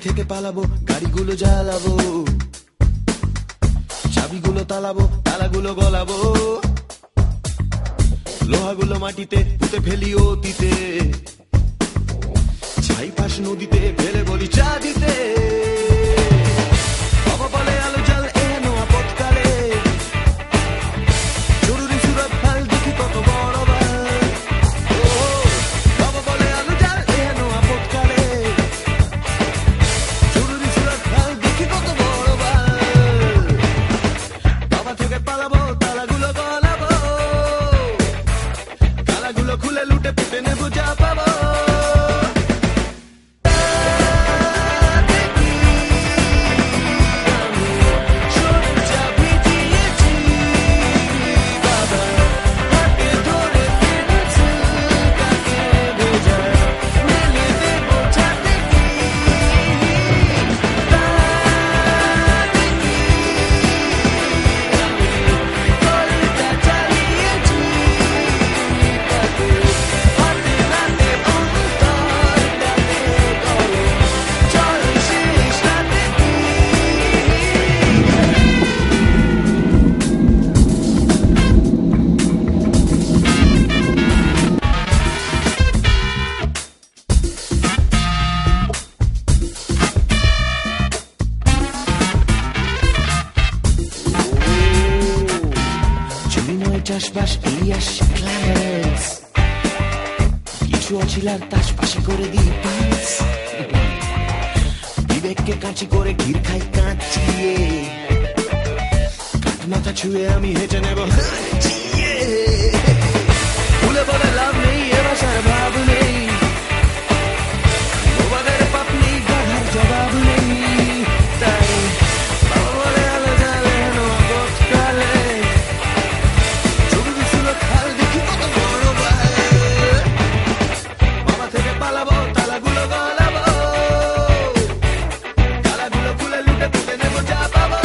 থেকে পালাবো, গাড়িগুলো জ্বালাবো, চাবিগুলো তালাবো, তালাগুলো গলাবো, লোহাগুলো মাটিতে পুঁতে ফেলি অতীতে, ছাইপাশ নদীতে ফেলে বলি চা দিতে। বাবা বলে আলো জল এহেন আপদকালে, জরুরি সুরত ফাল দেখি কত বড় বাল। ও বাবা বলে আলো জল এহেন আপদকালে, জরুরি সুরত ফাল দেখি কত বড় বাল। বাবা থেকে পালাবো, তালাগুলো গলাবো, তালাগুলো খুলে লুটে পুটে নেবো যা পাবো। চাষবাস ইলিয়াস ক্লায়েন্টস, কিছু অছিলার তাস পাশে করে দিই পাঁচ, বিবেককে কাঁচি করে ঘির খাই কাঁচিয়ে, কাঠ মাথা ছুঁয়ে আমি হেঁটে নেব হাঁচিয়ে। ভুলে বলে লাভ নেই, এ ভাষার ভাব নেই, ওবাদের পাপ নেই, গাধার জবাব নেই। তাই বাবা বলে আলো জ্বালে আপদকালে, খাল দেখি কত বড় বাল। বাবা থেকে পালাবো, তালাগুলো গলাবো, তালাগুলো খুলে লুটে পুঁতে নেবো যা পাবো।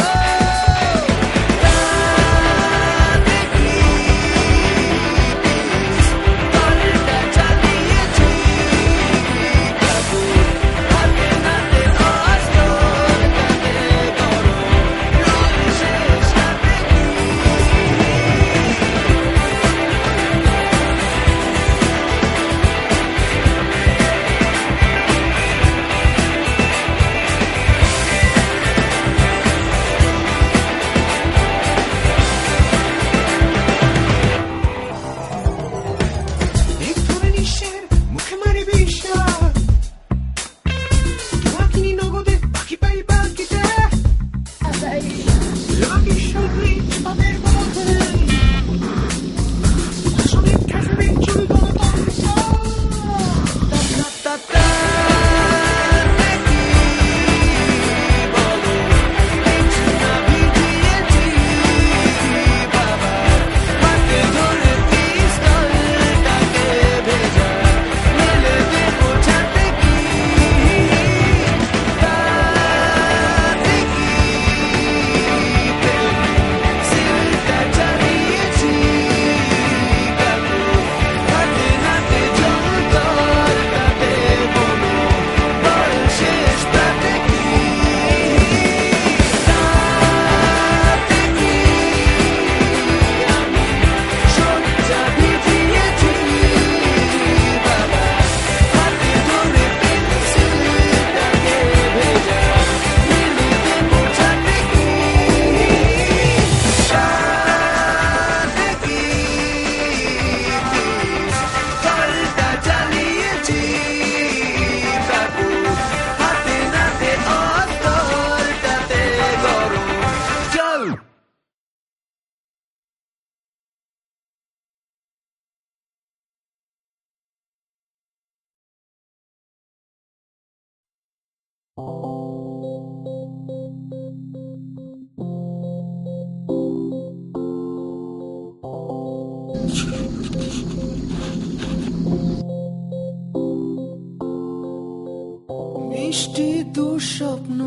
মিষ্টি দুঃস্বপ্ন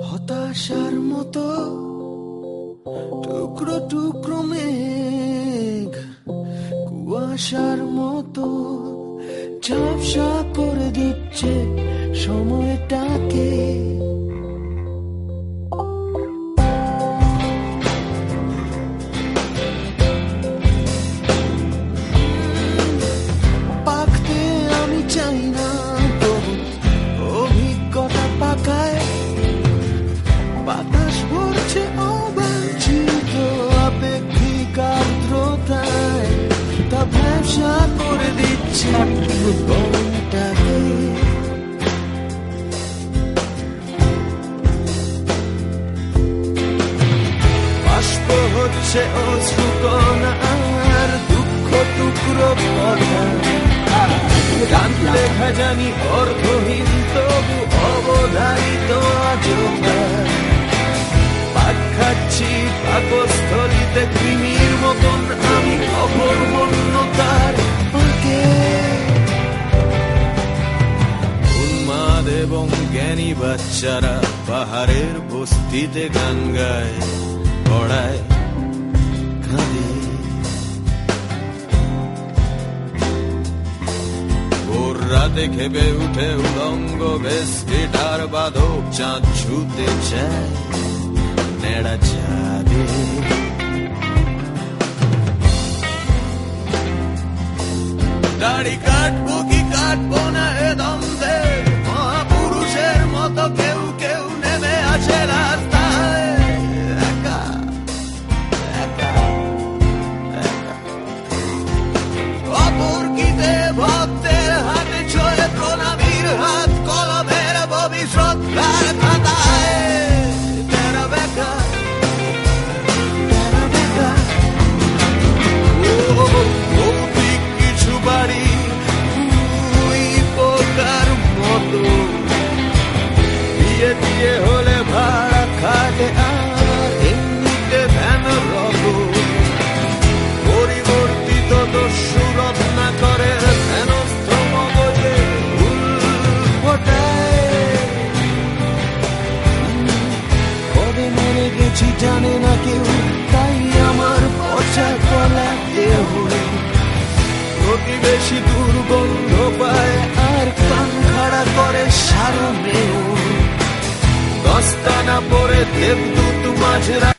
হতাশার মতো, টুকরো টুকরো মেঘ কুয়াশার মতো, ঝাপসা করে দিচ্ছে সময়টাকে। পাকতে আমি চাই না, তবু অভিজ্ঞতা পাকায়। বাতাস ভরছে অবাঞ্ছিত আপেক্ষিক আর্দ্রতায়, তা ব্যবসা করে দিচ্ছে জীবনটাকে। বাষ্প হচ্ছে অশ্রুকণা আর দুঃখ টুকরো কথা, গান লেখা জানি অর্থহীন তবু অবধারিত অযথা। পাক খাচ্ছি পাকস্থলিতে কৃমির মতন আমি অকর্মণ্যতার ফাঁকে। উন্মাদ এবং জ্ঞানী বাচ্চারা পাহাড়ের বস্তিতে গান গায়, পড়ায়, কাঁদে। ভোর রাতে খেপে উঠে উলঙ্গ বেশ গিটার বাদক চাঁদ ছুতে চায়, নেড়া চাঁদে। দাড়ি কাটবো কি কাটবো না এ দ্বন্দ্বে, মহাপুরুষের মতো কেউ কেউ নেমে আছে রাস্তায়। একা একা একা অপরকিতে ভক্তের হাতে ছয়ে প্রণামীর হাত, কলমের ভবিষ্যৎ খাতায়। তেরা বেকা তেরা বেকা ভৌতিক কিছু বাড়ি তুই পোকার মতো, বিয়ে দিয়ে হলে ভাড়া খাটে আর এমনিতে ধ্যান রত। পরিবর্তিত দস্যু রত্না করে ধ্যানস্থ মগজে ফুল ফোটায়। কবে মরে গেছি জানে না কেউ, তাই আমার পচা গলা দেহ। প্রতিবেশী দুর্গন্ধ পায় আর কান খাড়া করে সারমেয়। দস্তানা পরে দেবদূত মাঝরা